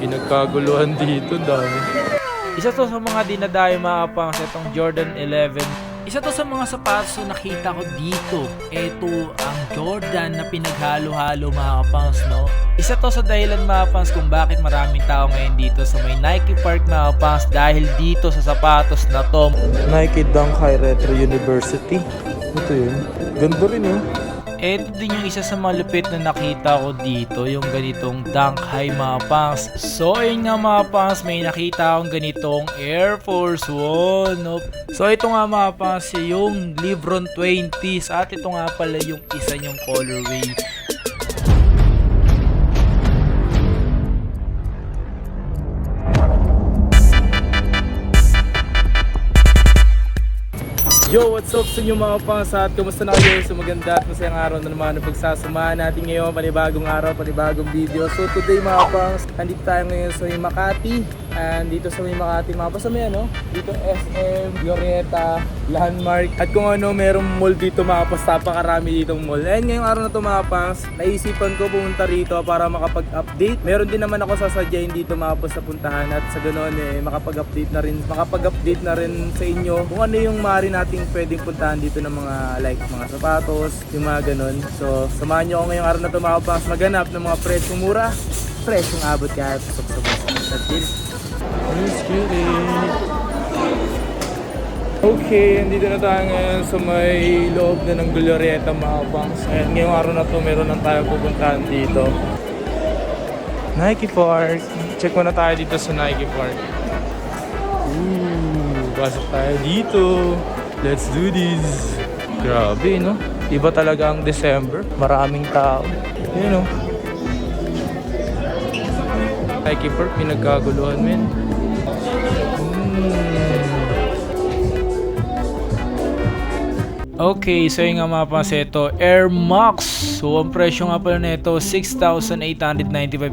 Pinagkaguluhan dito, dami. Isa to sa mga dinadayo mga kapangs, itong Jordan 11. Isa to sa mga sapatos na nakita ko dito. Ito ang Jordan na pinaghalo-halo mga kapangs, no? Isa to sa dahilan mga kapangs kung bakit maraming tao ngayon dito sa may Nike Park mga kapangs, dahil dito sa sapatos na to. Nike Dunk High Retro University. Ito yun. Ganda rin, oh. Ito din yung isa sa mga lupit na nakita ko dito, yung ganitong Dunk High mga pangs. So ayun nga mga pangs, may nakita akong ganitong Air Force One. Nope. So ito nga mga pangs, yung Lebron 20s at ito nga pala yung isa niyong colorway. Yo, what's up sa inyo mga pangs at kumusta na kayo sa maganda at masayang araw na naman na pagsasamahan natin ngayon, panibagong araw, panibagong video. So today mga pangs, nandito tayo ngayon sa may Makati. And dito sa may Makati mga pangs, may ano, dito SM, Glorieta, Landmark. At kung ano, merong mall dito mga pangs, napakarami ditong mall. And ngayong araw na to mga pangs, naisipan ko pumunta rito para makapag-update. Meron din naman ako sasadyain dito mga pangs na puntahan at sa ganoon makapag-update na rin sa inyo kung ano yung maaari nating pwedeng puntahan dito ng mga mga sapatos, yung mga ganun. So, samahan nyo ako ngayong araw na ito mga pangs maghanap ng mga presyong mura, presyong abot kahit pasok sa bus. That's it. Let's get it. Okay, andito na tayo ngayon sa may loob na ng Glorieta mga pangs. And ngayong araw na ito, meron lang tayo pupuntahan dito. Nike Park. Check muna tayo dito sa Nike Park. Pasok tayo dito. Let's do this. Grabe, no? Iba talaga ang December. Maraming tao. Yun, no? Nike Park, pinagkaguluhan, men. Okay, so yung nga mga pangs, ito Air Max. So ang presyo nga pala nito 6,895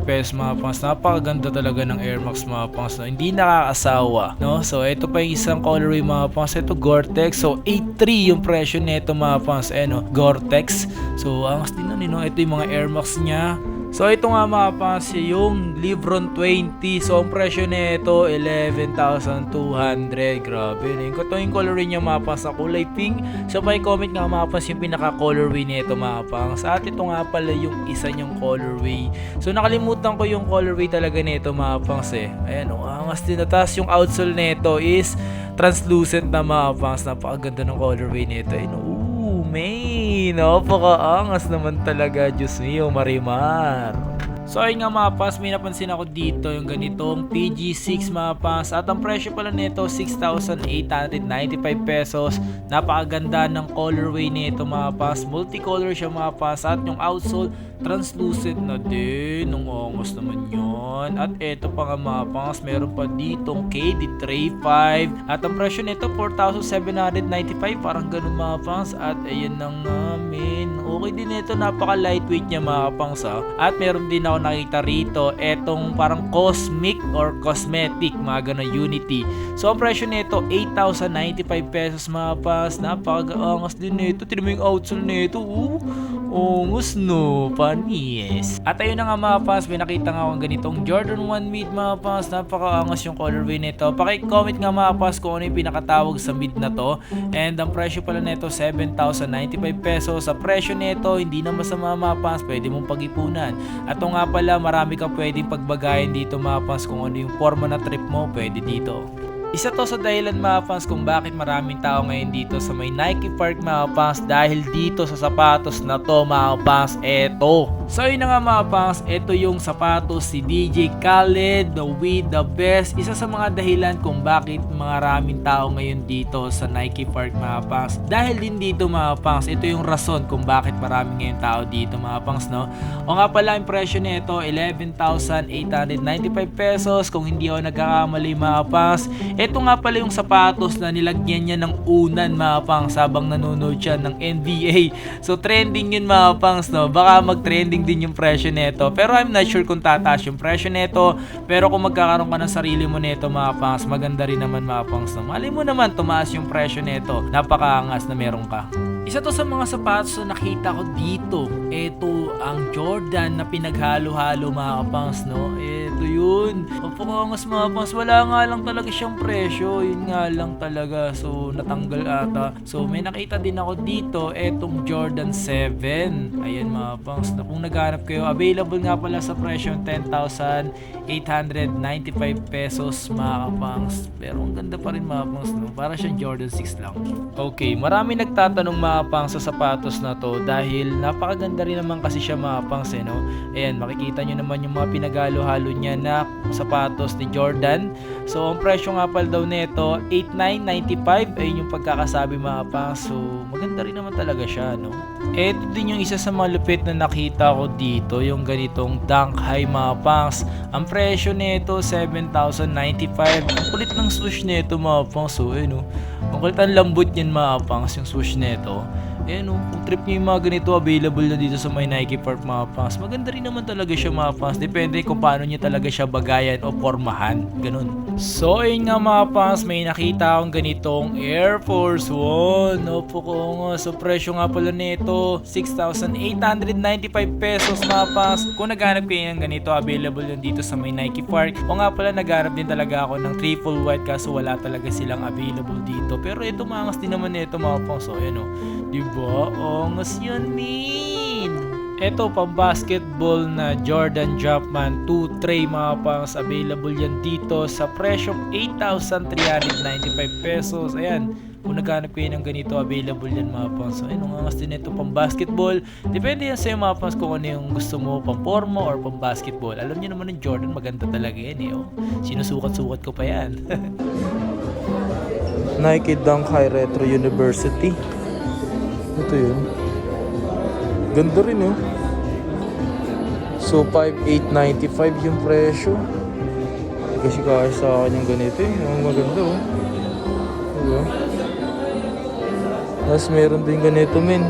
pesos mga pangs. Napakaganda talaga ng Air Max mga pangs, no? Hindi nakakasawa, no? So ito pa yung isang colorway mga pangs, ito Gore-Tex. So 8,300 yung presyo nito mga pangs, no? Gore-Tex. So angas din nun, no? Ito yung mga Air Max niya. So ito nga mga pangs, yung Lebron 20. So ang presyo nito 11,200. Grabe, no? Ito yung colorway niya mga pangs na kulay pink. So comment nga mga pangs yung pinaka colorway nito mga pangs. At ito nga pala yung isa niyang colorway. So nakalimutan ko yung colorway talaga nito mga pangs Ayan, angas din na. Tapos yung outsole nito is translucent na mga pangs. Napakaganda ng colorway nito. May napakaangas naman talaga, Diyos mio, Marimar. So ayun nga mga pangs, may napansin ako dito yung ganitong PG6 mga pangs. At ang presyo pala nito 6,895 pesos. Napakaganda ng colorway nito mga pangs. Multicolor siya mga pangs. At yung outsole translucent na din. Ang angas naman yun. At eto pa nga mga pangs, meron pa ditong KD Tray 5. At ang presyo nito 4,795. Parang ganun mga pangs. At ayun na nga men. Okay din ito, napaka lightweight niya mga pangs At meron din ako nakita rito etong parang cosmic or cosmetic mga ganun Unity. So ang presyo nito 8,095 pesos mga pangs. Napaka-angas din nito. Tignan mo yung outsole nito. Angas no, panis. At ayun na nga mga pangs, may nakita nga akong ganitong Jordan 1 mid mga pangs. Napaka-angas yung colorway nito. Paki-comment nga mga pangs kung ano yung pinakatawag sa mid na to. And ang presyo pala nito 7,095 pesos. Sa presyo nito hindi na masama mga pangs, pwede mong pag-ipunan. At nga pala, marami kang pwedeng pagbagayin dito mga pangs. Kung ano yung forma na trip mo, pwede dito. Isa to sa dahilan mga pangs kung bakit maraming tao ngayon dito sa may Nike Park mga pangs, dahil dito sa sapatos na to mga pangs. Eto. So yun na nga mga pangs, ito yung sapatos si DJ Khaled, the with the best. Isa sa mga dahilan kung bakit maraming tao ngayon dito sa Nike Park mga pangs. Dahil din dito mga pangs, ito yung rason kung bakit maraming ngayon tao dito mga pangs, no? O nga pala, yung presyo nito 11,895 pesos kung hindi ako nagkakamali mga pangs. Ito nga pala yung sapatos na nilagyan niya ng unan mga pangs habang nanonood siya ng NBA. So trending yun mga pangs, no? Baka mag-trending din yung presyo nito. Pero I'm not sure kung tataas yung presyo nito. Pero kung magkakaroon ka ng sarili mo nito mga pangs, maganda rin naman mga pangs, no? Malay mo naman tumaas yung presyo nito. Napakaangas na meron ka. Isa to sa mga sapatos na nakita ko dito. Ito ang Jordan na pinaghalo-halo mga kapangs, no? Ito yun. Papakangas mga kapangs. Wala nga lang talaga siyang presyo. Yun nga lang talaga. So, natanggal ata. So, may nakita din ako dito. Etong Jordan 7. Ayan mga kapangs. Na kung naghanap kayo, available nga pala sa presyo 10,895 pesos mga kapangs. Pero ang ganda pa rin mga kapangs, no? Para siyang Jordan 6 lang. Okay, marami nagtatanong mga pang sa sapatos na to dahil napakaganda rin naman kasi siya mga pangs, no? Ayan, makikita nyo naman yung mga pinagalo-halo niya na sapatos ni Jordan. So, ang presyo nga pala daw nito, 8,995. Ayun yung pagkakasabi mga pangs. So, maganda rin naman talaga siya, no? Ito din yung isa sa mga lupit na nakita ko dito, yung ganitong Dunk High mga pangs. Ang presyo nito, 7,095. Ang kulit ng swoosh nito mga pangs. So, no? Ang kulit ang lambot yan mga pangs, yung swoosh nito. Ayan o, kung trip nyo yung mga ganito, available na dito sa may Nike Park mga pangs. Maganda rin naman talaga siya mga pangs. Depende kung paano nyo talaga siya bagayan o formahan. Ganun. So, ayun nga mga pangs, may nakita akong ganitong Air Force One. Opo ko nga. So, presyo nga pala nito, 6,895 pesos mga pangs. Kung naghanap kayo ng ganito, available yun dito sa may Nike Park. O nga pala, naghanap din talaga ako ng triple white kaso wala talaga silang available dito. Pero ito, mangas din naman nito mga pangs. So, ayun o. Diba? Ongas yun, min! Ito, pang basketball na Jordan Jumpman 2 tray mga pangs. Available yan dito sa presyong 8,395 pesos. Ayan, kung naghanap kayo ng ganito, available yan mga pangs. So, ayun, ongas din ito pang basketball. Depende yan sa'yo mga pangs kung ano yung gusto mo, pang forma or pang basketball. Alam niyo naman ng Jordan, maganda talaga yan eh. Oh. Sinusukat-sukat ko pa yan. Nike Dunk High Retro University. Ito yun. Ganda rin oh. So 5,895 yung presyo. Kasi kaya sa akin yung ganito eh. Ang maganda oh. Diba? Tapos meron din ganito men.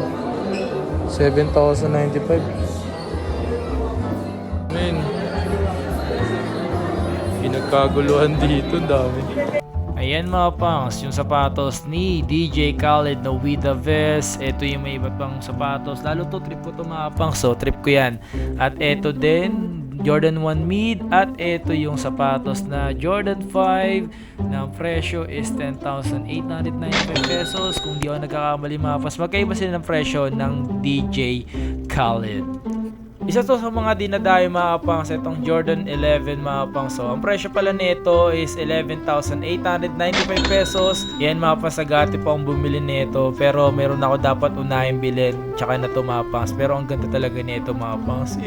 7,095. Men. Pinagkaguluhan dito, dami. Ayan mga pangs, yung sapatos ni DJ Khaled na with the vest. Ito yung may iba't pang sapatos. Lalo to, trip ko to mga pangs. So, trip ko yan. At ito din, Jordan 1 mid. At ito yung sapatos na Jordan 5 na presyo is 10,895 pesos. Kung di ako nagkakamali mga pangs, magkaiba sila ng presyo ng DJ Khaled. Isa to sa mga dinadayo mga pangs, itong Jordan 11 mga pangs. So, ang presyo pala nito is 11,895 pesos. Yan mga pangs, agati pa akong bumili nito. Pero meron ako dapat unahin bilhin. Tsaka na to mga pangs. Pero ang ganda talaga nito mga pangs.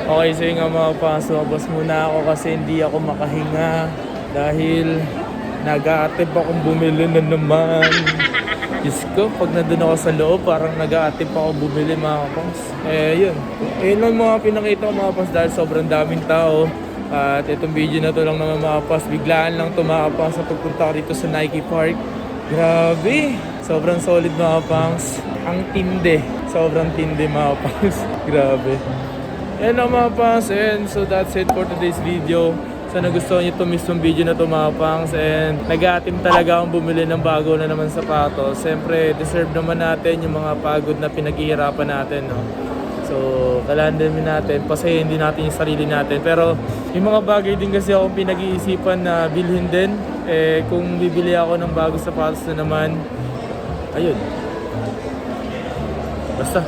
Okay, so yung mga pangs, lumabas muna ako kasi hindi ako makahinga. Dahil nag-aatip akong bumili na naman. Diyos ko, pag nandun ako sa loob, parang nag-aatip ako bumili mga pangs. Yun. Yun lang mga pinakita ko mga pangs dahil sobrang daming tao. At itong video na to lang naman mga pangs. Biglaan lang to mga pangs sa pagpunta ko dito sa Nike Park. Grabe! Sobrang solid mga pangs. Ang tindi. Sobrang tindi mga pangs. Grabe. Yan lang mga pangs. And so that's it for today's video. Sana gusto niyo itong mismong video na ito mga pangs, and nag-aatim talaga akong bumili ng bago na naman sapatos. Siyempre, deserve naman natin yung mga pagod na pinaghihirapan natin, no? So, kailangan din natin, pasahin din natin yung sarili natin. Pero, yung mga bagay din kasi akong pinag-iisipan na bilhin din. Kung bibili ako ng bagong sapatos na naman, ayun. Basta.